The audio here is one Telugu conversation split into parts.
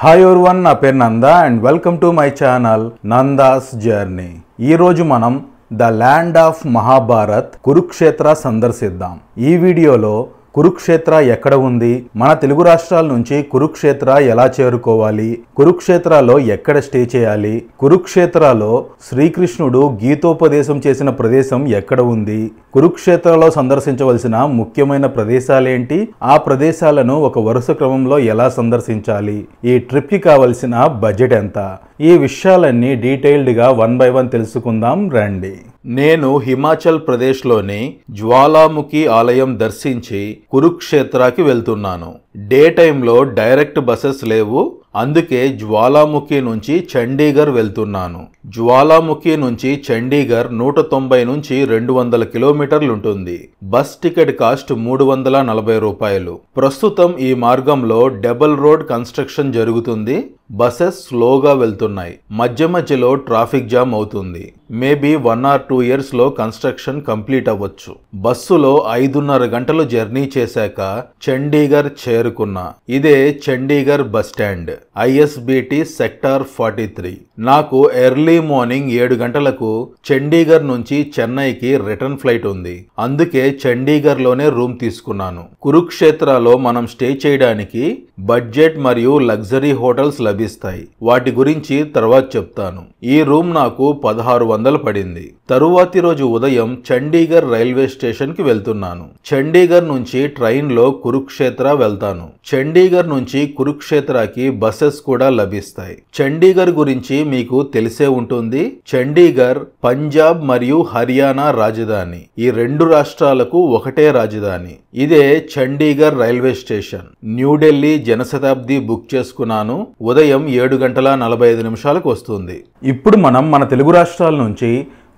హాయ్ ఎవరీవన్, నా పేరు Nanda and welcome to my channel Nanda's journey. ఈరోజు మనం the land of Mahabharat Kurukshetra సందర్శిద్దాం. ఈ వీడియోలో కురుక్షేత్ర ఎక్కడ ఉంది, మన తెలుగు రాష్ట్రాల నుంచి కురుక్షేత్ర ఎలా చేరుకోవాలి, కురుక్షేత్రలో ఎక్కడ స్టే చేయాలి, కురుక్షేత్రలో శ్రీకృష్ణుడు గీతోపదేశం చేసిన ప్రదేశం ఎక్కడ ఉంది, కురుక్షేత్రలో సందర్శించవలసిన ముఖ్యమైన ప్రదేశాలేంటి, ఆ ప్రదేశాలను ఒక వరుస క్రమంలో ఎలా సందర్శించాలి, ఈ ట్రిప్కి కావలసిన బడ్జెట్ ఎంత, ఈ విషయాలన్నీ డీటెయిల్డ్గా 1 by 1 తెలుసుకుందాం రండి. నేను హిమాచల్ ప్రదేశ్లోని జ్వాలాముఖి ఆలయం దర్శించి కురుక్షేత్రకి వెళ్తున్నాను. డే టైంలో డైరెక్ట్ బస్సెస్ లేవు, అందుకే జ్వాలాముఖి నుంచి చండీగఢ్ వెళ్తున్నాను. జ్వాలాముఖి నుంచి చండీగఢ్ 190 నుంచి 200 కిలోమీటర్లు ఉంటుంది. బస్ టికెట్ కాస్ట్ 340 రూపాయలు. ప్రస్తుతం ఈ మార్గంలో డబుల్ రోడ్ కన్స్ట్రక్షన్ జరుగుతుంది. బస్సెస్ స్లోగా వెళ్తున్నాయి. మధ్య మధ్యలో ట్రాఫిక్ జామ్ అవుతుంది. మేబీ 1 or 2 years లో కన్స్ట్రక్షన్ కంప్లీట్ అవ్వచ్చు. బస్సులో 5.5 గంటలు జర్నీ చేశాక చండీగఢ్ చేరుకున్నా. ఇదే Chandigarh bus stand, ISBT sector 43. నాకు ఎర్లీ మార్నింగ్ 7 గంటలకు చండీగఢ్ నుంచి చెన్నైకి రిటర్న్ ఫ్లైట్ ఉంది. అందుకే చండీగఢ్ లోనే రూమ్ తీసుకున్నాను. కురుక్షేత్రలో మనం స్టే చేయడానికి బడ్జెట్ మరియు లగ్జరీ హోటల్స్ లభిస్తాయి. వాటి గురించి తర్వాత చెప్తాను. ఈ రూమ్ నాకు 1600 పడింది. తరువాతి రోజు ఉదయం చండీగఢ్ రైల్వే స్టేషన్ కి వెళ్తున్నాను. చండీగఢ్ నుంచి ట్రైన్ లో కురుక్షేత్ర వెళ్తాను. చండీగఢ్ నుంచి కురుక్షేత్రకి బస్సెస్ కూడా లభిస్తాయి. చండీగఢ్ గురించి మీకు తెలిసే ఉంటుంది. చండీగఢ్ పంజాబ్ మరియు హర్యానా రాజధాని. ఈ 2 రాష్ట్రాలకు ఒకటే రాజధాని. ఇదే Chandigarh railway station. New Delhi Janshatabdi book చేసుకున్నాను. ఉదయం 7:45 వస్తుంది. ఇప్పుడు మనం మన తెలుగు రాష్ట్రాల నుంచి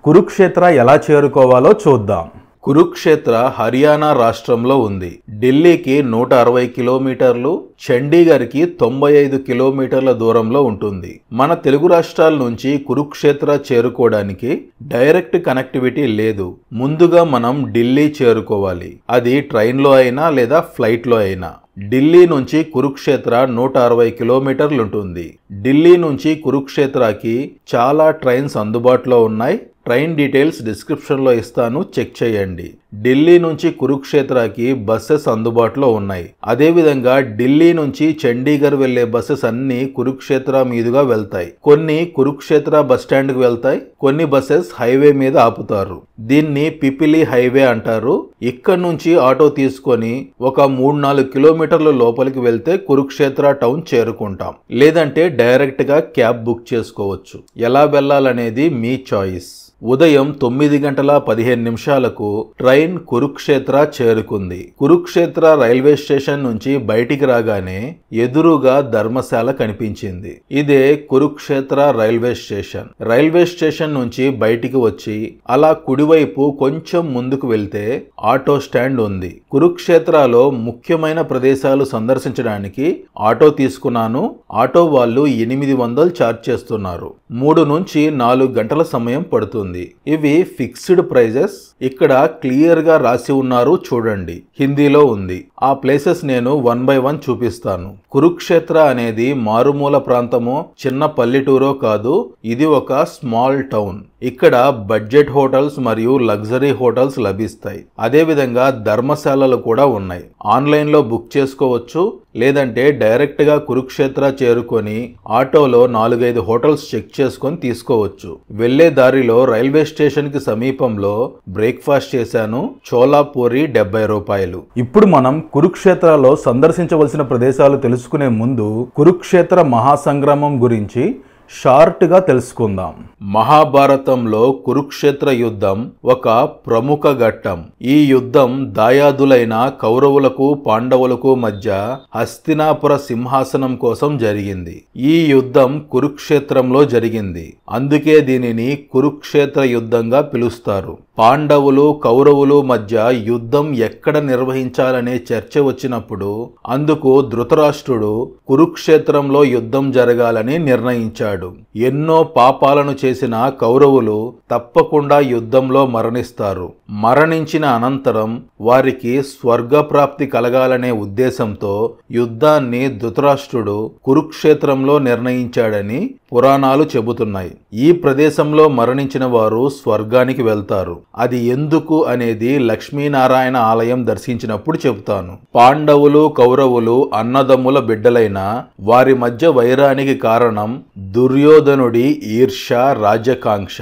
కురుక్షేత్ర ఎలా చేరుకోవాలో చూద్దాం. కురుక్షేత్ర హర్యానా రాష్ట్రంలో ఉంది. ఢిల్లీకి 160 కిలోమీటర్లు, చండీగఢ్కి 95 కిలోమీటర్ల దూరంలో ఉంటుంది. మన తెలుగు రాష్ట్రాల నుంచి కురుక్షేత్ర చేరుకోవడానికి డైరెక్ట్ కనెక్టివిటీ లేదు. ముందుగా మనం ఢిల్లీ చేరుకోవాలి. అది ట్రైన్లో అయినా లేదా ఫ్లైట్లో అయినా. ఢిల్లీ నుంచి కురుక్షేత్ర 160 కిలోమీటర్లు ఉంటుంది. ఢిల్లీ నుంచి కురుక్షేత్రకి చాలా ట్రైన్స్ అందుబాటులో ఉన్నాయి. ట్రైన్ డీటెయిల్స్ డిస్క్రిప్షన్లో ఇస్తాను, చెక్ చేయండి. ఢిల్లీ నుంచి కురుక్షేత్రకి బస్సెస్ అందుబాటులో ఉన్నాయి. అదేవిధంగా ఢిల్లీ నుంచి చండీగఢ్ వెళ్లే బస్సెస్ అన్ని కురుక్షేత్ర మీదుగా వెళ్తాయి. కొన్ని కురుక్షేత్ర బస్ స్టాండ్ కు వెళ్తాయి, కొన్ని బస్సెస్ హైవే మీద ఆపుతారు. దీన్ని పిపిలి హైవే అంటారు. ఇక్కడ నుంచి ఆటో తీసుకొని ఒక 3-4 కిలోమీటర్ల లోపలికి వెళ్తే కురుక్షేత్ర టౌన్ చేరుకుంటాం. లేదంటే డైరెక్ట్ గా క్యాబ్ బుక్ చేసుకోవచ్చు. ఎలా వెళ్లాలనేది మీ చాయిస్. ఉదయం 9:15 ట్రైన్ కురుక్షేత్ర చేరుకుంది. కురుక్షేత్ర రైల్వే స్టేషన్ నుంచి బయటికి రాగానే ఎదురుగా ధర్మశాల కనిపించింది. ఇదే Kurukshetra railway station. Railway station నుంచి బయటికి వచ్చి అలా కుడివైపు కొంచెం ముందుకు వెళ్తే ఆటో స్టాండ్ ఉంది. కురుక్షేత్రలో ముఖ్యమైన ప్రదేశాలు సందర్శించడానికి ఆటో తీసుకున్నాను. ఆటో వాళ్ళు 800 ఛార్జ్ చేస్తున్నారు. 3 నుంచి 4 గంటల సమయం పడుతుంది. ఇవి ఫిక్స్డ్ ప్రైజెస్. ఇక్కడ క్లియర్ గా రాసి ఉన్నారు, చూడండి. హిందీలో ఉంది. ఆ ప్లేసెస్ నేను 1 by 1 చూపిస్తాను. కురుక్షేత్ర అనేది మారుమూల ప్రాంతమో చిన్న పల్లెటూరో కాదు. ఇది ఒక స్మాల్ టౌన్. ఇక్కడ బడ్జెట్ హోటల్స్ మరియు లగ్జరీ హోటల్స్ లభిస్తాయి. అదేవిధంగా ధర్మశాలలు కూడా ఉన్నాయి. ఆన్లైన్ లో బుక్ చేసుకోవచ్చు, లేదంటే డైరెక్ట్ గా కురుక్షేత్ర చేరుకొని ఆటోలో 4-5 హోటల్స్ చెక్ చేసుకొని తీసుకోవచ్చు. వెళ్లే దారిలో రైల్వే స్టేషన్ కి సమీపంలో బ్రేక్ఫాస్ట్ చేశాను. చోలా పూరి 70 రూపాయలు. ఇప్పుడు మనం కురుక్షేత్రలో సందర్శించవలసిన ప్రదేశాలు తెలుసుకునే ముందు కురుక్షేత్ర మహాసంగ్రామం గురించి షార్ట్ గా తెలుసుకుందాం. మహాభారతంలో కురుక్షేత్ర యుద్ధం ఒక ప్రముఖ ఘట్టం. ఈ యుద్ధం దాయాదులైన కౌరవులకు పాండవులకు మధ్య హస్తినాపుర సింహాసనం కోసం జరిగింది. ఈ యుద్ధం కురుక్షేత్రంలో జరిగింది. అందుకే దీనిని కురుక్షేత్ర యుద్ధంగా పిలుస్తారు. పాండవులు కౌరవులు మధ్య యుద్ధం ఎక్కడ నిర్వహించాలనే చర్చ వచ్చినప్పుడు అందుకు ధృతరాష్ట్రుడు కురుక్షేత్రంలో యుద్ధం జరగాలని నిర్ణయించాడు. హెచ్చరించాడు. ఎన్నో పాపాలను చేసిన కౌరవులు తప్పకుండా యుద్ధంలో మరణిస్తారు. మరణించిన అనంతరం వారికి స్వర్గప్రాప్తి కలగాలనే ఉద్దేశంతో యుద్ధాన్ని ధృతరాష్ట్రుడు కురుక్షేత్రంలో నిర్ణయించాడని పురాణాలు చెబుతున్నాయి. ఈ ప్రదేశంలో మరణించిన వారు స్వర్గానికి వెళ్తారు. అది ఎందుకు అనేది లక్ష్మీనారాయణ ఆలయం దర్శించినప్పుడు చెబుతాను. పాండవులు కౌరవులు అన్నదమ్ముల బిడ్డలైన వారి మధ్య వైరానికి కారణం దుర్యోధనుడి ఈర్ష్య, రాజ్యకాంక్ష.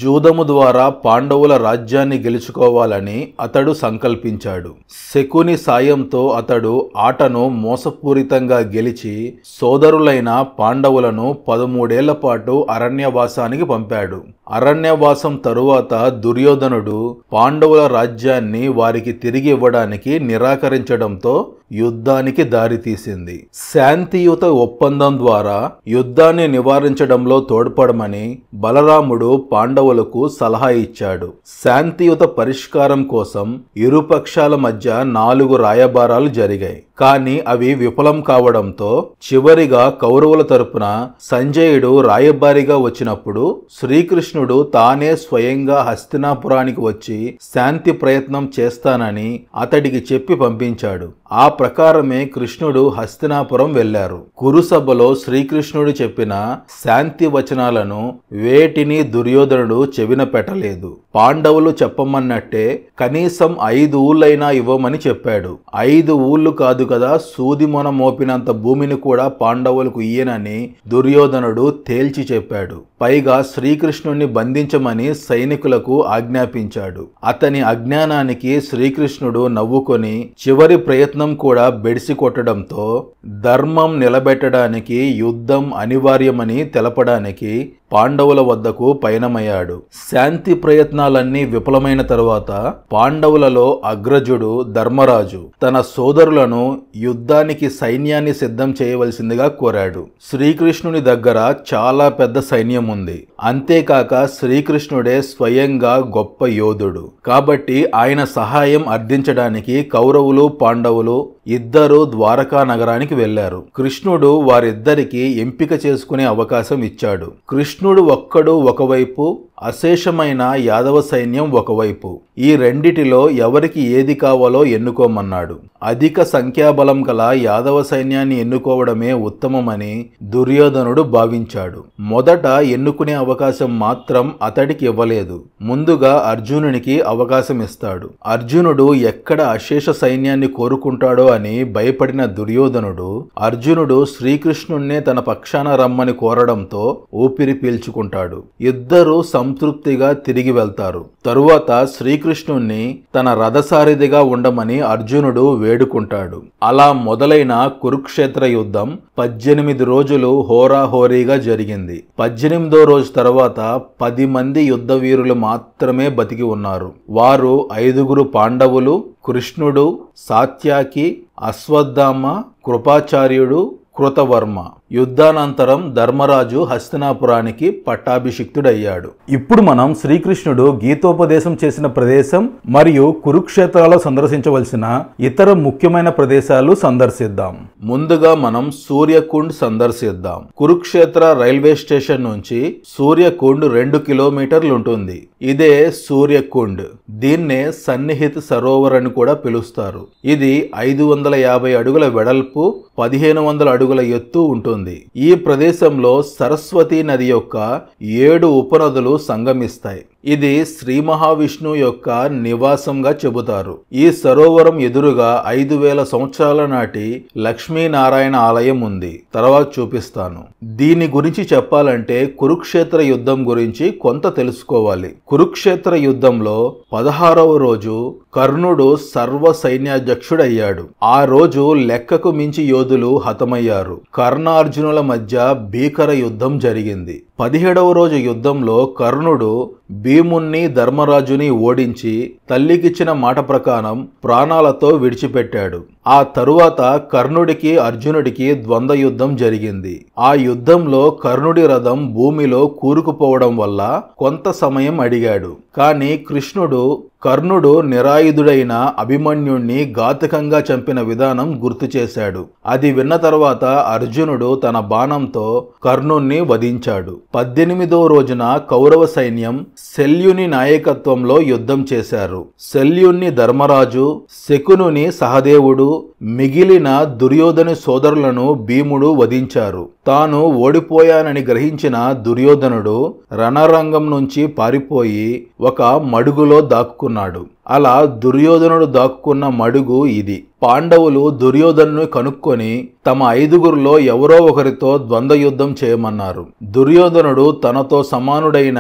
జూదము ద్వారా పాండవుల రాజ్యాన్ని గెలుచుకోవాలని అతడు సంకల్పించాడు. శకుని సాయంతో అతడు ఆటను మోసపూరితంగా గెలిచి సోదరులైన పాండవులను 13 పాటు అరణ్యవాసానికి పంపాడు. అరణ్యవాసం తరువాత దుర్యోధనుడు పాండవుల రాజ్యాన్ని వారికి తిరిగి ఇవ్వడానికి నిరాకరించడంతో యుద్ధానికి దారితీసింది. శాంతియుత ఒప్పందం ద్వారా యుద్ధాన్ని నివారించడంలో తోడ్పడమని బలరాముడు పాండవులకు సలహా ఇచ్చాడు. శాంతియుత పరిష్కారం కోసం ఇరుపక్షాల మధ్య 4 రాయబారాలు జరిగాయి. కానీ అవి విఫలం కావడంతో చివరిగా కౌరవుల తరపున సంజయుడు రాయబారిగా వచ్చినప్పుడు శ్రీకృష్ణుడు తానే స్వయంగా హస్తినాపురానికి వచ్చి శాంతి ప్రయత్నం చేస్తానని అతడికి చెప్పి పంపించాడు. ఆ ప్రకారమే కృష్ణుడు హస్తినాపురం వెళ్లారు. కురుసభలో శ్రీకృష్ణుడు చెప్పిన శాంతి వచనాలను వేటిని దుర్యోధనుడు చెవిన పెట్టలేదు. పాండవులు చెప్పమన్నట్టే కనీసం 5 ఊళ్ళైనా ఇవ్వమని చెప్పాడు. 5 ఊళ్ళు కాదు కదా, సూదిమొన మోపినంత భూమిని కూడా పాండవులకు ఇయ్యనని దుర్యోధనుడు తేల్చి చెప్పాడు. పైగా శ్రీకృష్ణుణ్ణి బంధించమని సైనికులకు ఆజ్ఞాపించాడు. అతని అజ్ఞానానికి శ్రీకృష్ణుడు నవ్వుకొని చివరి ప్రయత్నం కూడా బెడిసి కొట్టడంతో ధర్మం నిలబెట్టడానికి యుద్ధం అనివార్యమని తెలపడానికి పాండవుల వద్దకు పయనమయ్యాడు. శాంతి ప్రయత్నాలన్నీ విఫలమైన తరువాత పాండవులలో అగ్రజుడు ధర్మరాజు తన సోదరులను యుద్ధానికి సైన్యాన్ని సిద్ధం చేయవలసిందిగా కోరాడు. శ్రీకృష్ణుని దగ్గర చాలా పెద్ద సైన్యం ఉంది. అంతేకాక శ్రీకృష్ణుడే స్వయంగా గొప్ప యోధుడు. కాబట్టి ఆయన సహాయం అర్థించడానికి కౌరవులు పాండవులు ఇద్దరు ద్వారకా నగరానికి వెళ్లారు. కృష్ణుడు వారిద్దరికి ఎంపిక చేసుకునే అవకాశం ఇచ్చాడు. కృష్ణుడు ఒక్కడు ఒకవైపు, అశేషమైన యాదవ సైన్యం ఒకవైపు. ఈ రెండిటిలో ఎవరికి ఏది కావాలో ఎన్నుకోమన్నాడు. అధిక సంఖ్యాబలం గల యాదవ సైన్యాన్ని ఎన్నుకోవడమే ఉత్తమమని దుర్యోధనుడు భావించాడు. మొదట ఎన్నుకునే అవకాశం మాత్రం అతడికి ఇవ్వలేదు. ముందుగా అర్జునునికి అవకాశం ఇస్తాడు. అర్జునుడు ఎక్కడ అశేష సైన్యాన్ని కోరుకుంటాడో అని భయపడిన దుర్యోధనుడు అర్జునుడు శ్రీకృష్ణుణ్ణే తన పక్షాన రమ్మని కోరడంతో ఊపిరి పీల్చుకుంటాడు. ఇద్దరు సంతృప్తిగా తిరిగి వెళ్తారు. తరువాత శ్రీకృష్ణుణ్ణి తన రథసారథిగా ఉండమని అర్జునుడు వేడుకుంటాడు. అలా మొదలైన కురుక్షేత్ర యుద్ధం 18 రోజులు హోరాహోరీగా జరిగింది. 18వ రోజు తర్వాత 10 మంది యుద్ధ వీరులు మాత్రమే బతికి ఉన్నారు. వారు 5 పాండవులు, కృష్ణుడు, సాత్యాకి, అశ్వత్థామ, కృపాచార్యుడు, కృతవర్మ. యుద్ధానంతరం ధర్మరాజు హస్తినాపురానికి పట్టాభిషిక్తుడయ్యాడు. ఇప్పుడు మనం శ్రీకృష్ణుడు గీతోపదేశం చేసిన ప్రదేశం మరియు కురుక్షేత్రాలో సందర్శించవలసిన ఇతర ముఖ్యమైన ప్రదేశాలు సందర్శిద్దాం. ముందుగా మనం సూర్యకుండ్ సందర్శిద్దాం. కురుక్షేత్ర రైల్వే స్టేషన్ నుంచి సూర్యకుండ్ 2 కిలోమీటర్లు ఉంటుంది. ఇదే సూర్యకుండ్. దీన్నే సన్నిహిత్ సరోవర్ అని కూడా పిలుస్తారు. ఇది 550 అడుగుల వెడల్పు, 1500 అడుగుల ఎత్తు ఉంటుంది. ఈ ప్రదేశంలో సరస్వతి నది యొక్క 7 ఉపనదులు సంగమిస్తాయి. ఇది శ్రీ మహావిష్ణువు యొక్క నివాసంగా చెబుతారు. ఈ సరోవరం ఎదురుగా 5000 సంవత్సరాల నాటి లక్ష్మీనారాయణ ఆలయం ఉంది. తర్వాత చూపిస్తాను. దీని గురించి చెప్పాలంటే కురుక్షేత్ర యుద్ధం గురించి కొంత తెలుసుకోవాలి. కురుక్షేత్ర యుద్ధంలో 16వ రోజు కర్ణుడు సర్వ సైన్యాధ్యక్షుడయ్యాడు. ఆ రోజు లెక్కకు మించి యోధులు హతమయ్యారు. కర్ణార్జునుల మధ్య భీకర యుద్ధం జరిగింది. 17వ రోజు యుద్ధంలో కర్ణుడు భీముణ్ణి ధర్మరాజుని ఓడించి తల్లికిచ్చిన మాట ప్రకారం ప్రాణాలతో విడిచిపెట్టాడు. ఆ తరువాత కర్ణుడికి అర్జునుడికి ద్వంద్వ యుద్ధం జరిగింది. ఆ యుద్ధంలో కర్ణుడి రథం భూమిలో కూరుకుపోవడం వల్ల కొంత సమయం అడిగాడు. కానీ కర్ణుడు నిరాయుధుడైన అభిమన్యుణ్ణి ఘాతుకంగా చంపిన విధానం గుర్తు చేశాడు. అది విన్న తర్వాత అర్జునుడు తన బాణంతో కర్ణుణ్ణి వధించాడు. 18వ రోజున కౌరవ సైన్యం శల్యుని నాయకత్వంలో యుద్ధం చేశారు. శల్యుని ధర్మరాజు, శకునుని సహదేవుడు, మిగిలిన దుర్యోధను సోదరులను భీముడు వధించారు. తాను ఓడిపోయానని గ్రహించిన దుర్యోధనుడు రణరంగం నుంచి పారిపోయి ఒక మడుగులో దాక్కున్నాడు. అలా దుర్యోధనుడు దాక్కున్న మడుగు ఇది. పాండవులు దుర్యోధనుని కనుక్కొని తమ 5గురిలో ఎవరో ఒకరితో ద్వంద్వ యుద్ధం చేయమన్నారు. దుర్యోధనుడు తనతో సమానుడైన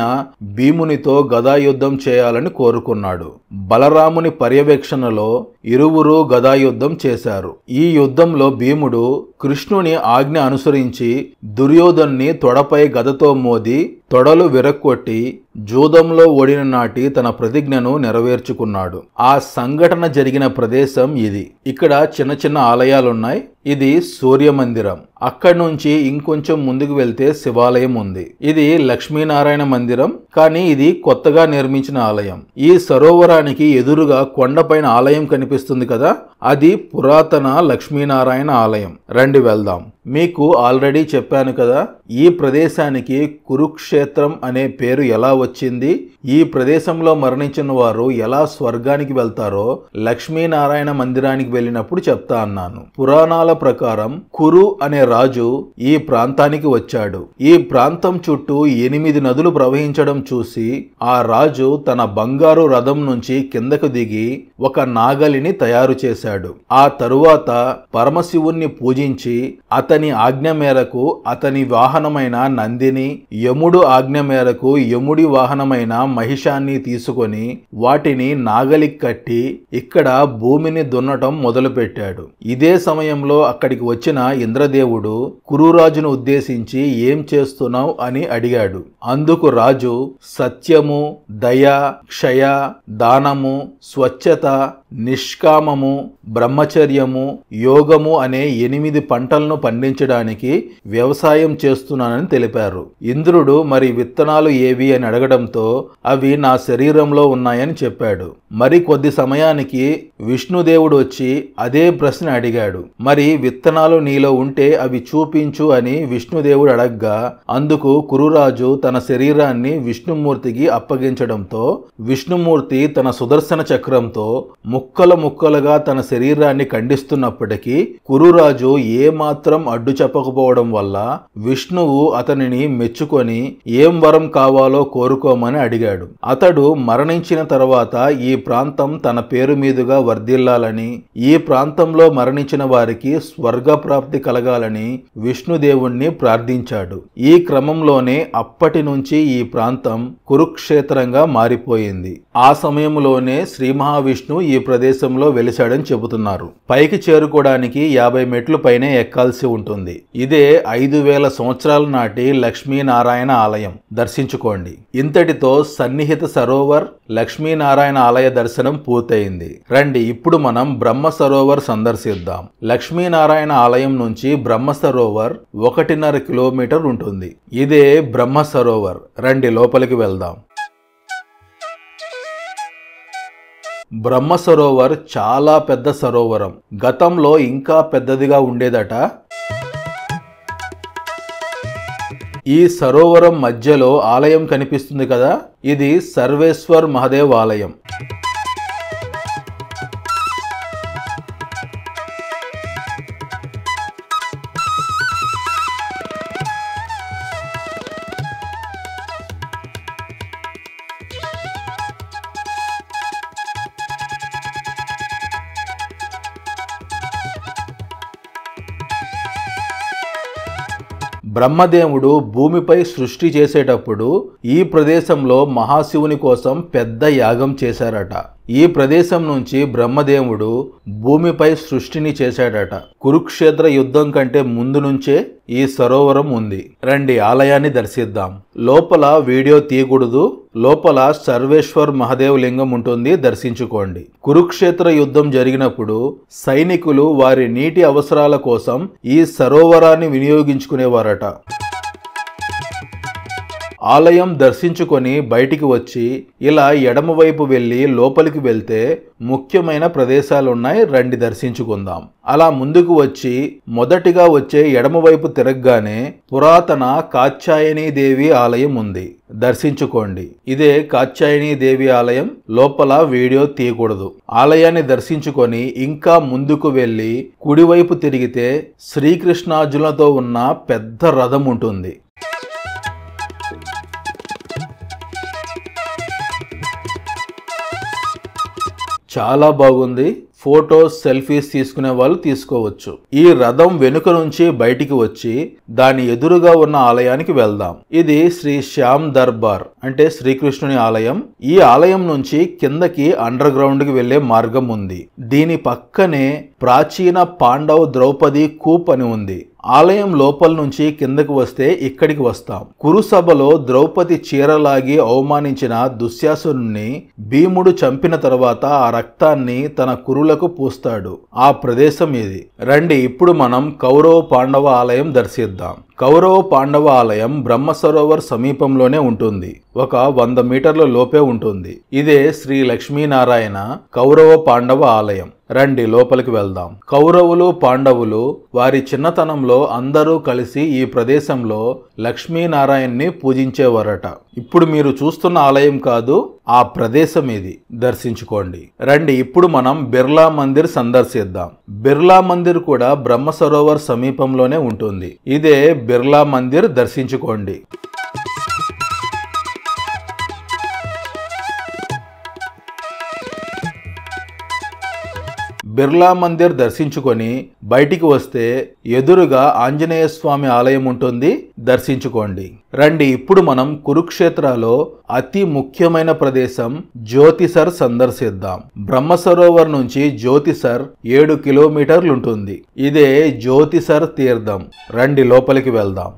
భీమునితో గదాయుద్ధం చేయాలని కోరుకున్నాడు. బలరాముని పర్యవేక్షణలో ఇరువురు గదాయుద్ధం చేశారు. ఈ యుద్ధంలో భీముడు కృష్ణుని ఆజ్ఞ అనుసరించి దుర్యోధన్ని తొడపై గదతో మోది తొడలు విరక్కొట్టి జూదంలో ఓడిన నాటి తన ప్రతిజ్ఞను నెరవేర్చుకున్నాడు. ఆ సంఘటన జరిగిన ప్రదేశం ఇది. ఇక్కడ చిన్న చిన్న ఆలయాలున్నాయి. ఇది సూర్యమందిరం. అక్కడి నుంచి ఇంకొంచెం ముందుకు వెళ్తే శివాలయం ఉంది. ఇది లక్ష్మీనారాయణ మందిరం, కానీ ఇది కొత్తగా నిర్మించిన ఆలయం. ఈ సరోవరానికి ఎదురుగా కొండపైన ఆలయం కనిపిస్తుంది కదా, అది పురాతన లక్ష్మీనారాయణ ఆలయం. రండి వెళ్దాం. మీకు ఆల్రెడీ చెప్పాను కదా, ఈ ప్రదేశానికి కురుక్షేత్రం అనే పేరు ఎలా వచ్చింది, ఈ ప్రదేశంలో మరణించిన వారు ఎలా స్వర్గానికి వెళ్తారో లక్ష్మీనారాయణ మందిరానికి వెళ్ళినప్పుడు చెప్తా అన్నాను. పురాణాల ప్రకారం కురు అనే రాజు ఈ ప్రాంతానికి వచ్చాడు. ఈ ప్రాంతం చుట్టూ 8 నదులు ప్రవహించడం చూసి ఆ రాజు తన బంగారు రథం నుంచి కిందకు దిగి ఒక నాగలిని తయారు చేశాడు. ఆ తరువాత పరమశివుణ్ణి పూజించి అతని ఆజ్ఞ మేరకు అతని వాహనమైన నందిని, యముడు ఆజ్ఞ మేరకు యముడి వాహనమైన మహిషాన్ని తీసుకొని వాటిని నాగలి కట్టి ఇక్కడ భూమిని దున్నటం మొదలుపెట్టాడు. ఇదే సమయంలో అక్కడికి వచ్చిన ఇంద్రదేవుడు కురురాజును ఉద్దేశించి ఏం చేస్తున్నావు అని అడిగాడు. అందుకు రాజు సత్యము, దయ, క్షయ, దానము, స్వచ్ఛత, నిష్కామము, బ్రహ్మచర్యము, యోగము అనే 8 పంటలను పండించడానికి వ్యవసాయం చేస్తున్నానని తెలిపారు. ఇంద్రుడు మరి విత్తనాలు ఏవి అని అడగడంతో అవి నా శరీరంలో ఉన్నాయని చెప్పాడు. మరి కొద్ది సమయానికి విష్ణుదేవుడు వచ్చి అదే ప్రశ్న అడిగాడు. మరి విత్తనాలు నీలో ఉంటే అవి చూపించు అని విష్ణుదేవుడు అడగ్గా అందుకు కురురాజు తన శరీరాన్ని విష్ణుమూర్తికి అప్పగించడంతో విష్ణుమూర్తి తన సుదర్శన చక్రంతో ముక్కలు ముక్కలుగా తన శరీరాన్ని ఖండిస్తున్నప్పటికీ కురురాజు ఏమాత్రం అడ్డు చెప్పకపోవడం వల్ల విష్ణువు అతనిని మెచ్చుకొని ఏం వరం కావాలో కోరుకోమని అడిగాడు. అతడు మరణించిన తర్వాత ఈ ప్రాంతం తన పేరు మీదుగా వర్ధిల్లాలని, ఈ ప్రాంతంలో మరణించిన వారికి స్వర్గ ప్రాప్తి కలగాలని విష్ణుదేవుణ్ణి ప్రార్థించాడు. ఈ క్రమంలోనే అప్పటి నుంచి ఈ ప్రాంతం కురుక్షేత్రంగా మారిపోయింది. ఆ సమయంలోనే శ్రీ మహావిష్ణువు ఈ ప్రదేశంలో వెలిశాడని చెబుతున్నారు. పైకి చేరుకోవడానికి 50 మెట్లు పైనే ఎక్కాల్సి ఉంటుంది. ఇదే 5000 సంవత్సరాల నాటి లక్ష్మీనారాయణ ఆలయం. దర్శించుకోండి. ఇంతటితో సన్నిహిత సరోవర్ లక్ష్మీనారాయణ ఆలయ దర్శనం పూర్తయింది. రండి ఇప్పుడు మనం బ్రహ్మ సరోవర్ సందర్శిద్దాం. లక్ష్మీనారాయణ ఆలయం నుంచి బ్రహ్మ సరోవర్ 1.5 కిలోమీటర్ ఉంటుంది. ఇదే బ్రహ్మ సరోవర్. రండి లోపలికి వెళ్దాం. బ్రహ్మ సరోవర్ చాలా పెద్ద సరోవరం. గతంలో ఇంకా పెద్దదిగా ఉండేదట. ఈ సరోవరం మధ్యలో ఆలయం కనిపిస్తుంది కదా, ఇది సర్వేశ్వర్ మహాదేవ్ ఆలయం. బ్రహ్మదేవుడు భూమిపై సృష్టి చేసేటప్పుడు ఈ ప్రదేశంలో మహాశివుని కోసం పెద్ద యాగం చేశారట. ఈ ప్రదేశం నుంచి బ్రహ్మదేవుడు భూమిపై సృష్టిని చేశాడట. కురుక్షేత్ర యుద్ధం కంటే ముందు నుంచే ఈ సరోవరం ఉంది. రండి ఆలయాన్ని దర్శిద్దాం. లోపల వీడియో తీయకూడదు. లోపల సర్వేశ్వర్ మహాదేవ్ లింగం ఉంటుంది, దర్శించుకోండి. కురుక్షేత్ర యుద్ధం జరిగినప్పుడు సైనికులు వారి నీటి అవసరాల కోసం ఈ సరోవరాన్ని వినియోగించుకునేవారట. ఆలయం దర్శించుకొని బయటికి వచ్చి ఇలా ఎడమవైపు వెళ్ళి లోపలికి వెళ్తే ముఖ్యమైన ప్రదేశాలున్నాయి, రండి దర్శించుకుందాం. అలా ముందుకు వచ్చి మొదటిగా వచ్చే ఎడమవైపు తిరగగానే పురాతన కాత్యాయని దేవి ఆలయం ఉంది, దర్శించుకోండి. ఇదే కాత్యాయని దేవి ఆలయం. లోపల వీడియో తీయకూడదు. ఆలయాన్ని దర్శించుకొని ఇంకా ముందుకు వెళ్ళి కుడివైపు తిరిగితే శ్రీకృష్ణార్జునులతో ఉన్న పెద్ద రథం ఉంటుంది. చాలా బాగుంది. ఫోటోస్, సెల్ఫీస్ తీసుకునే వాళ్ళు తీసుకోవచ్చు. ఈ రథం వెనుక నుంచి బయటికి వచ్చి దాని ఎదురుగా ఉన్న ఆలయానికి వెళ్దాం. ఇది శ్రీ శ్యామ్ దర్బార్ అంటే శ్రీకృష్ణుని ఆలయం. ఈ ఆలయం నుంచి కిందకి అండర్ గ్రౌండ్ కి వెళ్లే మార్గం ఉంది. దీని పక్కనే ప్రాచీన పాండవ ద్రౌపది కూప్ అని ఉంది. ఆలయం లోపల నుంచి కిందకు వస్తే ఇక్కడికి వస్తాం. కురుసభలో ద్రౌపది చీరలాగి అవమానించిన దుశ్శాసనుణ్ణి భీముడు చంపిన తర్వాత ఆ రక్తాన్ని తన కురులకు పూస్తాడు. ఆ ప్రదేశం ఇది. రండి ఇప్పుడు మనం కౌరవ పాండవ ఆలయం దర్శిద్దాం. కౌరవ పాండవ ఆలయం బ్రహ్మ సరోవర్ సమీపంలోనే ఉంటుంది. ఒక 100 మీటర్ల లోపే ఉంటుంది. ఇదే శ్రీ లక్ష్మీనారాయణ కౌరవ పాండవ ఆలయం. రండి లోపలికి వెళ్దాం. కౌరవులు పాండవులు వారి చిన్నతనంలో అందరూ కలిసి ఈ ప్రదేశంలో లక్ష్మీనారాయణ్ణి పూజించేవారట. ఇప్పుడు మీరు చూస్తున్న ఆలయం కాదు, ఆ ప్రదేశం ఇది, దర్శించుకోండి. రండి ఇప్పుడు మనం బిర్లా మందిర్ సందర్శిద్దాం. బిర్లా మందిర్ కూడా బ్రహ్మ సరోవర్ సమీపంలోనే ఉంటుంది. ఇదే బిర్లా మందిర్, దర్శించుకోండి. బిర్లా మందిర్ దర్శించుకొని బయటికి వస్తే ఎదురుగా ఆంజనేయ స్వామి ఆలయం ఉంటుంది, దర్శించుకోండి. రండి ఇప్పుడు మనం కురుక్షేత్రలో అతి ముఖ్యమైన ప్రదేశం జ్యోతిసర్ సందర్శిద్దాం. బ్రహ్మ సరోవర్ నుంచి జ్యోతిసర్ 7 కిలోమీటర్లు ఉంటుంది. ఇదే జ్యోతిసర్ తీర్థం. రండి లోపలికి వెళ్దాం.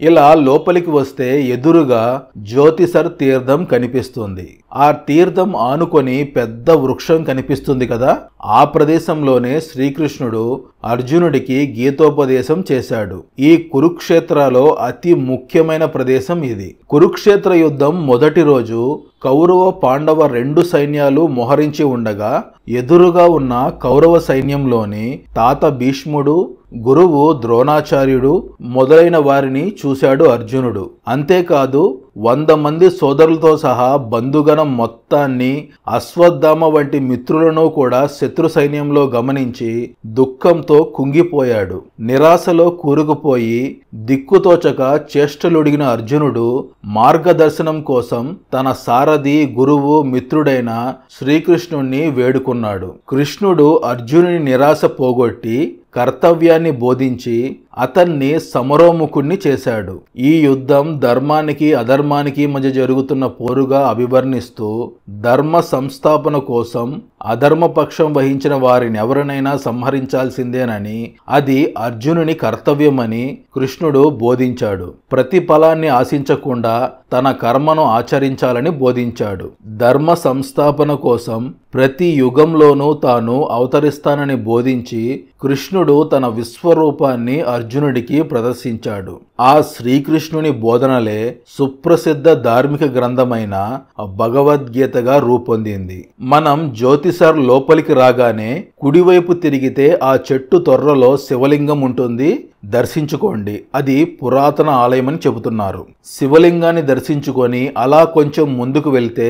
ఇలా లోపలికి వస్తే ఎదురుగా జ్యోతిసర్ తీర్థం కనిపిస్తుంది. ఆ తీర్థం ఆనుకొని పెద్ద వృక్షం కనిపిస్తుంది కదా, ఆ ప్రదేశంలోనే శ్రీకృష్ణుడు అర్జునుడికి గీతోపదేశం చేశాడు. ఈ కురుక్షేత్రలో అతి ముఖ్యమైన ప్రదేశం ఇది. కురుక్షేత్ర యుద్ధం మొదటి రోజు కౌరవ పాండవ 2 సైన్యాలు మోహరించి ఉండగా ఎదురుగా ఉన్న కౌరవ సైన్యంలోని తాత భీష్ముడు, గురువు ద్రోణాచార్యుడు మొదలైన వారిని చూశాడు అర్జునుడు. అంతేకాదు 100 మంది సోదరులతో సహా బంధుగణం మొత్తాన్ని, అశ్వత్థామ వంటి మిత్రులను కూడా శత్రు సైన్యంలో గమనించి దుఃఖంతో కుంగిపోయాడు. నిరాశలో కూరుకుపోయి దిక్కుతోచక చేష్టలుడిగిన అర్జునుడు మార్గదర్శనం కోసం తన సారథి, గురువు, మిత్రుడైన శ్రీకృష్ణుణ్ణి వేడుకున్నాడు. కృష్ణుడు అర్జునుని నిరాశ పోగొట్టి కర్తవ్యాన్ని బోధించి అతన్ని సమరోముఖుణ్ణి చేశాడు. ఈ యుద్ధం ధర్మానికి అధర్మానికి మధ్య జరుగుతున్న పోరుగా అభివర్ణిస్తూ ధర్మ సంస్థాపన కోసం అధర్మపక్షం వహించిన వారిని ఎవరినైనా సంహరించాల్సిందేనని, అది అర్జునుని కర్తవ్యమని కృష్ణుడు బోధించాడు. ప్రతిఫలాన్ని ఆశించకుండా తన కర్మను ఆచరించాలని బోధించాడు. ధర్మ సంస్థాపన కోసం ప్రతి యుగంలోనూ తాను అవతరిస్తానని బోధించి కృష్ణుడు తన విశ్వరూపాన్ని అర్జునుడికి ప్రదర్శించాడు. ఆ శ్రీకృష్ణుని బోధనలే సుప్రసిద్ధ ధార్మిక గ్రంథమైన భగవద్గీతగా రూపొందింది. మనం జ్యోతిసర్ లోపలికి రాగానే కుడివైపు తిరిగితే ఆ చెట్టు తొర్రలో శివలింగం ఉంటుంది, దర్శించుకోండి. అది పురాతన ఆలయమని చెబుతున్నారు. శివలింగాన్ని దర్శించుకొని అలా కొంచెం ముందుకు వెళ్తే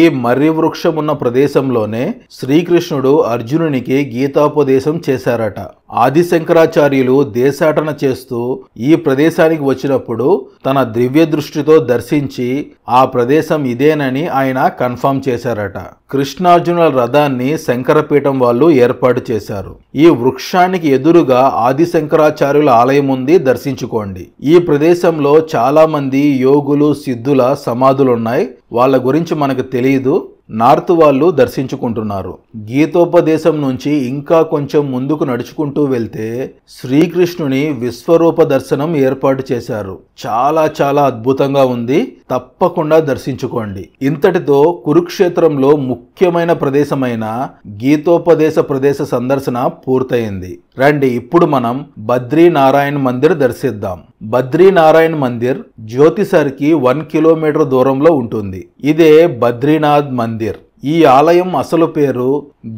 ఈ మర్రి వృక్షం ఉన్న ప్రదేశంలోనే శ్రీకృష్ణుడు అర్జునునికి గీతాపదేశం చేశారట. ఆది శంకరాచార్యులు దేశాటన చేస్తూ ఈ ప్రదేశానికి వచ్చినప్పుడు తన దివ్య దృష్టితో దర్శించి ఆ ప్రదేశం ఇదేనని ఆయన కన్ఫర్మ్ చేశారట. కృష్ణార్జునుల రథాన్ని శంకరపీఠం వాళ్ళు ఏర్పాటు చేశారు. ఈ వృక్షానికి ఎదురుగా ఆది శంకరాచార్యుల ఆలయం ఉంది, దర్శించుకోండి. ఈ ప్రదేశంలో చాలా మంది యోగులు సిద్ధుల సమాధులున్నాయి. వాళ్ళ గురించి మనకు తెలియదు. నార్త్ వాళ్ళు దర్శించుకుంటున్నారు. గీతోపదేశం నుంచి ఇంకా కొంచెం ముందుకు నడుచుకుంటూ వెళ్తే శ్రీకృష్ణుని విశ్వరూప దర్శనం ఏర్పాటు చేశారు. చాలా చాలా అద్భుతంగా ఉంది. తప్పకుండా దర్శించుకోండి. ఇంతటితో కురుక్షేత్రంలో ముఖ్యమైన ప్రదేశమైన గీతోపదేశ ప్రదేశ సందర్శన పూర్తయింది. రండి ఇప్పుడు మనం బద్రీనారాయణ మందిర్ దర్శిద్దాం. బద్రీనారాయణ మందిర్ జ్యోతిసర్కి 1 కిలోమీటర్ దూరంలో ఉంటుంది. ఇదే బద్రీనాథ్ మందిర్. ఈ ఆలయం అసలు పేరు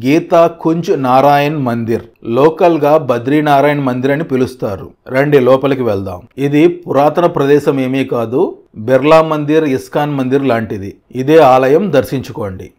గీతా కుంజ్ నారాయణ్ మందిర్. లోకల్ గా బద్రీనారాయణ మందిర్ అని పిలుస్తారు. రండి లోపలికి వెళ్దాం. ఇది పురాతన ప్రదేశం ఏమీ కాదు. బిర్లా మందిర్, ఇస్కాన్ మందిర్ లాంటిది. ఇదే ఆలయం, దర్శించుకోండి.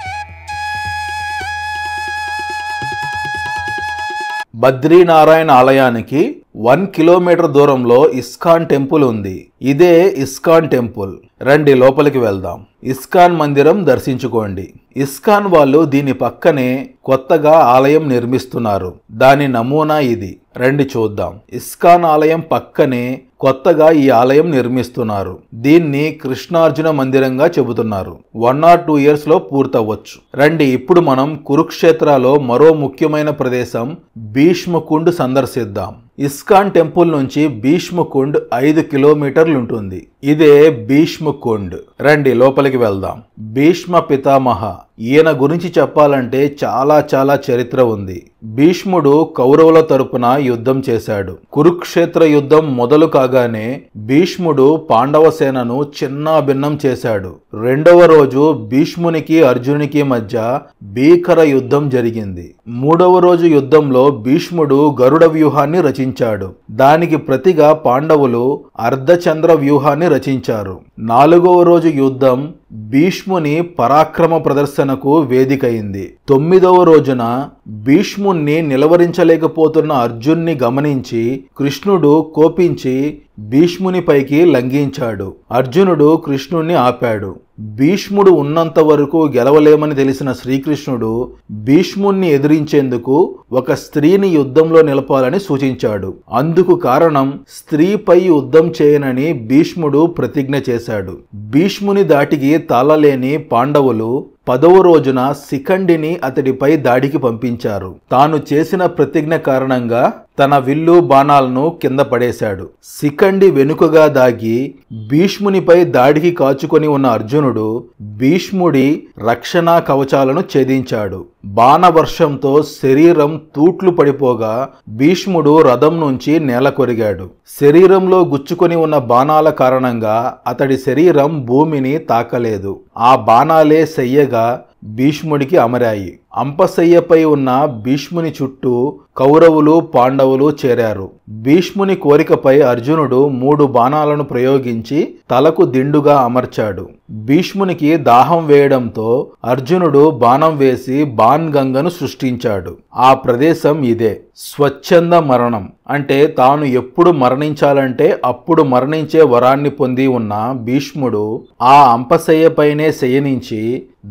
బద్రీనారాయణ ఆలయానికి 1 కిలోమీటర్ దూరంలో ఇస్కాన్ టెంపుల్ ఉంది. ఇదే ఇస్కాన్ టెంపుల్. రండి లోపలికి వెళ్దాం. ఇస్కాన్ మందిరం దర్శించుకోండి. ఇస్కాన్ వాళ్ళు దీని పక్కనే కొత్తగా ఆలయం నిర్మిస్తున్నారు. దాని నమూనా ఇది. రండి చూద్దాం. ఇస్కాన్ ఆలయం పక్కనే కొత్తగా ఈ ఆలయం నిర్మిస్తున్నారు. దీన్ని కృష్ణార్జున మందిరంగా చెబుతున్నారు. 1 or 2 years లో పూర్తవచ్చు. రండి ఇప్పుడు మనం కురుక్షేత్రలో మరో ముఖ్యమైన ప్రదేశం భీష్మకుండ్ సందర్శిద్దాం. ఇస్కాన్ టెంపుల్ నుంచి భీష్మకుండ్ 5 కిలోమీటర్లు ఉంటుంది. ఇదే భీష్మకుండ్. రండి లోపలికి వెళ్దాం. భీష్మ పితామహ, ఈయన గురించి చెప్పాలంటే చాలా చాలా చరిత్ర ఉంది. భీష్ముడు కౌరవుల తరపున యుద్ధం చేశాడు. కురుక్షేత్ర యుద్ధం మొదలు కాగానే భీష్ముడు పాండవ సేనను చిన్నాభిన్నం చేశాడు. 2వ రోజు భీష్మునికి అర్జునునికి మధ్య భీకర యుద్ధం జరిగింది. 3వ రోజు యుద్ధంలో భీష్ముడు గరుడ వ్యూహాన్ని రచించాడు. దానికి ప్రతిగా పాండవులు అర్ధచంద్ర వ్యూహాన్ని రచించారు. 4వ రోజు యుద్ధం భీష్ముని పరాక్రమ ప్రదర్శనకు వేదికైంది. 9వ రోజున భీష్ముణ్ణి నిలవరించలేకపోతున్న అర్జున్ని గమనించి కృష్ణుడు కోపించి భీష్మునిపైకి లంఘించాడు. అర్జునుడు కృష్ణుణ్ణి ఆపాడు. భీష్ముడు ఉన్నంత వరకు గెలవలేమని తెలిసిన శ్రీకృష్ణుడు భీష్ముణ్ణి ఎదిరించేందుకు ఒక స్త్రీని యుద్ధంలో నిలపాలని సూచించాడు. అందుకు కారణం స్త్రీపై యుద్ధం చేయనని భీష్ముడు ప్రతిజ్ఞ చేశాడు. భీష్ముని దాటికి తాళలేని పాండవులు 10వ రోజున శిఖండిని అతడిపై దాడికి పంపించారు. తాను చేసిన ప్రతిజ్ఞ కారణంగా తన విల్లు బాణాలను కింద పడేశాడు. శిఖండి వెనుకగా దాగి భీష్మునిపై దాడికి కాచుకొని ఉన్న అర్జునుడు భీష్ముడి రక్షణ కవచాలను ఛేదించాడు. బాణవర్షంతో శరీరం తూట్లు పడిపోగా భీష్ముడు రథం నుంచి నేల కొరిగాడు. శరీరంలో గుచ్చుకొని ఉన్న బాణాల కారణంగా అతడి శరీరం భూమిని తాకలేదు. ఆ బాణాలే శయ్యగా భీష్ముడికి అమరాయి. అంపశయ్యపై ఉన్న భీష్ముని చుట్టూ కౌరవులు పాండవులు చేరారు. భీష్ముని కోరికపై అర్జునుడు 3 బాణాలను ప్రయోగించి తలకు దిండుగా అమర్చాడు. భీష్మునికి దాహం వేయడంతో అర్జునుడు బాణం వేసి బాణ్ గంగను సృష్టించాడు. ఆ ప్రదేశం ఇదే. స్వచ్ఛంద మరణం అంటే తాను ఎప్పుడు మరణించాలంటే అప్పుడు మరణించే వరాన్ని పొంది ఉన్న భీష్ముడు ఆ అంపశయ్యపైనే శయనించి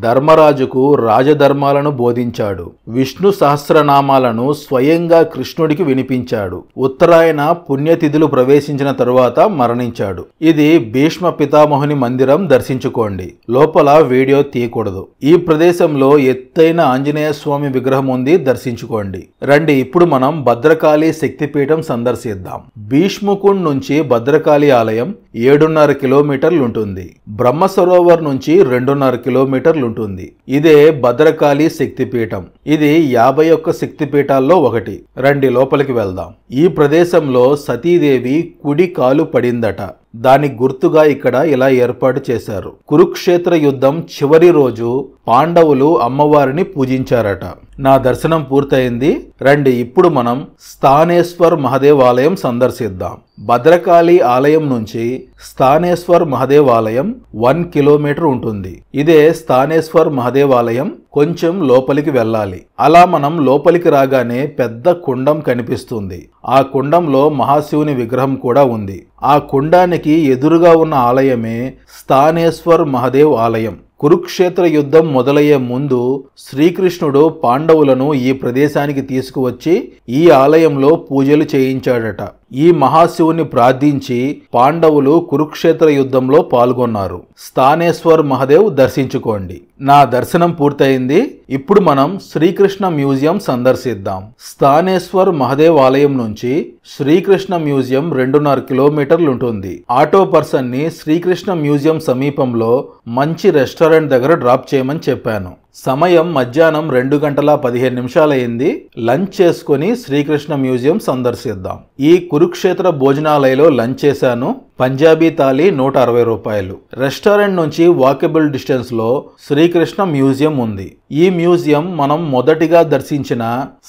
ధర్మరాజుకు రాజధర్మాలను బోధించాడు. విష్ణు సహస్రనామాలను స్వయంగా కృష్ణుడికి వినిపించాడు. ఉత్తరాయణ పుణ్యతిథులు ప్రవేశించిన తరువాత మరణించాడు. ఇది భీష్మ పితామహుని మందిరం, దర్శించుకోండి. లోపల వీడియో తీయకూడదు. ఈ ప్రదేశంలో ఎత్తైన ఆంజనేయ స్వామి విగ్రహం ఉంది, దర్శించుకోండి. రండి ఇప్పుడు మనం భద్రకాళి శక్తిపీఠం సందర్శిద్దాం. భీష్ముకుండ్ నుంచి భద్రకాళి ఆలయం 7.5 కిలోమీటర్లు ఉంటుంది. బ్రహ్మ సరోవర్ నుంచి 2.5 కిలోమీటర్లు ఉంటుంది. ఇదే భద్రకాళి శక్తిపీఠం. ఇది 51 శక్తిపీఠాల్లో ఒకటి. రండి లోపలికి వెళ్దాం. ఈ ప్రదేశంలో సతీదేవి కుడి కాలు పడిందట. దానికి గుర్తుగా ఇక్కడ ఇలా ఏర్పాటు చేశారు. కురుక్షేత్ర యుద్ధం చివరి రోజు పాండవులు అమ్మవారిని పూజించారట. నా దర్శనం పూర్తయింది. రండి ఇప్పుడు మనం స్థానేశ్వర్ మహాదేవ్ ఆలయం సందర్శిద్దాం. భద్రకాళి ఆలయం నుంచి స్థానేశ్వర్ మహాదేవ్ ఆలయం 1 కిలోమీటర్ ఉంటుంది. ఇదే స్థానేశ్వర్ మహాదేవ్ ఆలయం. కొంచెం లోపలికి వెళ్ళాలి. అలా మనం లోపలికి రాగానే పెద్ద కుండం కనిపిస్తుంది. ఆ కుండంలో మహాశివుని విగ్రహం కూడా ఉంది. ఆ కుండానికి ఎదురుగా ఉన్న ఆలయమే స్థానేశ్వర్ మహాదేవ్ ఆలయం. కురుక్షేత్ర యుద్ధం మొదలయ్యే ముందు శ్రీకృష్ణుడు పాండవులను ఈ ప్రదేశానికి తీసుకువచ్చి ఈ ఆలయంలో పూజలు చేయించాడట. ఈ మహాశివుని ప్రార్థించి పాండవులు కురుక్షేత్ర యుద్ధంలో పాల్గొన్నారు. స్థానేశ్వర్ మహాదేవ్ దర్శించుకోండి. నా దర్శనం పూర్తయింది. ఇప్పుడు మనం శ్రీకృష్ణ మ్యూజియం సందర్శిద్దాం. స్థానేశ్వర్ మహాదేవ్ ఆలయం నుంచి శ్రీకృష్ణ మ్యూజియం 2.5 కిలోమీటర్లు ఉంటుంది. ఆటో పర్సన్ ని శ్రీకృష్ణ మ్యూజియం సమీపంలో మంచి రెస్టారెంట్ దగ్గర డ్రాప్ చేయమని చెప్పాను. సమయం మధ్యాహ్నం 2:15 అయింది. లంచ్ చేసుకుని శ్రీకృష్ణ మ్యూజియం సందర్శిద్దాం. ఈ కురుక్షేత్ర భోజనాలయలో లంచ్ చేశాను. పంజాబీ థాలీ 160 రూపాయలు. రెస్టారెంట్ నుంచి వాకబుల్ డిస్టెన్స్ లో శ్రీకృష్ణ మ్యూజియం ఉంది. ఈ మ్యూజియం మనం మొదటిగా దర్శించిన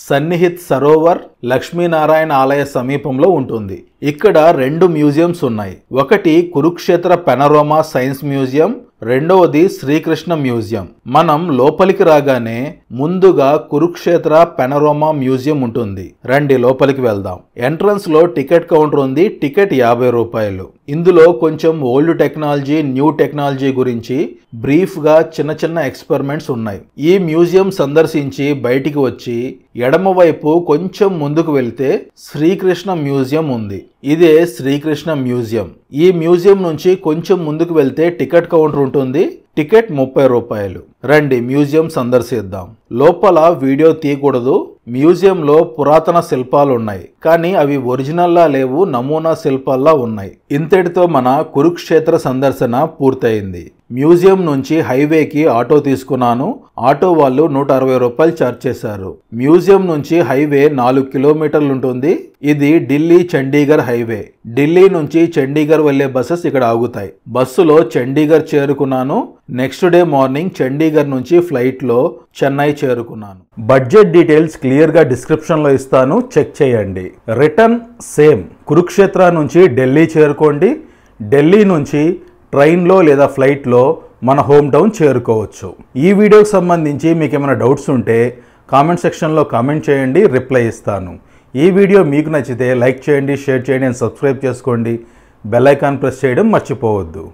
సన్నిహిత్ సరోవర్ లక్ష్మీనారాయణ ఆలయ సమీపంలో ఉంటుంది. ఇక్కడ 2 మ్యూజియంస్ ఉన్నాయి. ఒకటి కురుక్షేత్ర పెనరోమా సైన్స్ మ్యూజియం, రెండవది శ్రీకృష్ణ మ్యూజియం. మనం లోపలికి రాగానే ముందుగా కురుక్షేత్ర పెనరోమా మ్యూజియం ఉంటుంది. రండి లోపలికి వెళ్దాం. ఎంట్రన్స్ లో టికెట్ కౌంటర్ ఉంది. టికెట్ 50 రూపాయలు. ఇందులో కొంచెం ఓల్డ్ టెక్నాలజీ, న్యూ టెక్నాలజీ గురించి బ్రీఫ్ గా చిన్న ఎక్స్పెరిమెంట్స్ ఉన్నాయి. ఈ మ్యూజియం సందర్శించి బయటికి వచ్చి ఎడమవైపు కొంచెం ముందుకు వెళ్తే శ్రీకృష్ణ మ్యూజియం ఉంది. ఇదే శ్రీకృష్ణ మ్యూజియం. ఈ మ్యూజియం నుంచి కొంచెం ముందుకు వెళ్తే టికెట్ కౌంటర్ ఉంటుంది. టికెట్ 30 రూపాయలు. రండి మ్యూజియం సందర్శిద్దాం. లోపల వీడియో తీయకూడదు. మ్యూజియంలో పురాతన శిల్పాలు ఉన్నాయి, కానీ అవి ఒరిజినల్లా లేవు, నమూనా శిల్పాల్లా ఉన్నాయి. ఇంతటితో మన కురుక్షేత్ర సందర్శన పూర్తయింది. మ్యూజియం నుంచి హైవేకి ఆటో తీసుకున్నాను. ఆటో వాళ్ళు 160 రూపాయలు ఛార్జ్ చేశారు. మ్యూజియం నుంచి హైవే 4 కిలోమీటర్లు ఉంటుంది. ఇది ఢిల్లీ చండీగఢ్ హైవే. ఢిల్లీ నుంచి చండీగఢ్ వెళ్లే బస్సెస్ ఇక్కడ ఆగుతాయి. బస్సులో చండీగఢ్ చేరుకున్నాను. నెక్స్ట్ డే మార్నింగ్ చండీగఢ్ నుంచి ఫ్లైట్ లో చెన్నై చేరుకున్నాను. బడ్జెట్ డీటెయిల్స్ క్లియర్ గా డిస్క్రిప్షన్ లో ఇస్తాను, చెక్ చేయండి. Return same. కురుక్షేత్ర నుంచి ఢిల్లీ చేరుకోండి. ఢిల్లీ నుంచి ట్రైన్లో లేదా ఫ్లైట్లో మన హోమ్ టౌన్ చేరుకోవచ్చు. ఈ వీడియోకి సంబంధించి మీకు ఏమైనా డౌట్స్ ఉంటే కామెంట్ సెక్షన్లో కామెంట్ చేయండి, రిప్లై ఇస్తాను. ఈ వీడియో మీకు నచ్చితే లైక్ చేయండి, షేర్ చేయండి అండ్ సబ్స్క్రైబ్ చేసుకోండి. బెల్ ఐకాన్ ప్రెస్ చేయడం మర్చిపోవద్దు.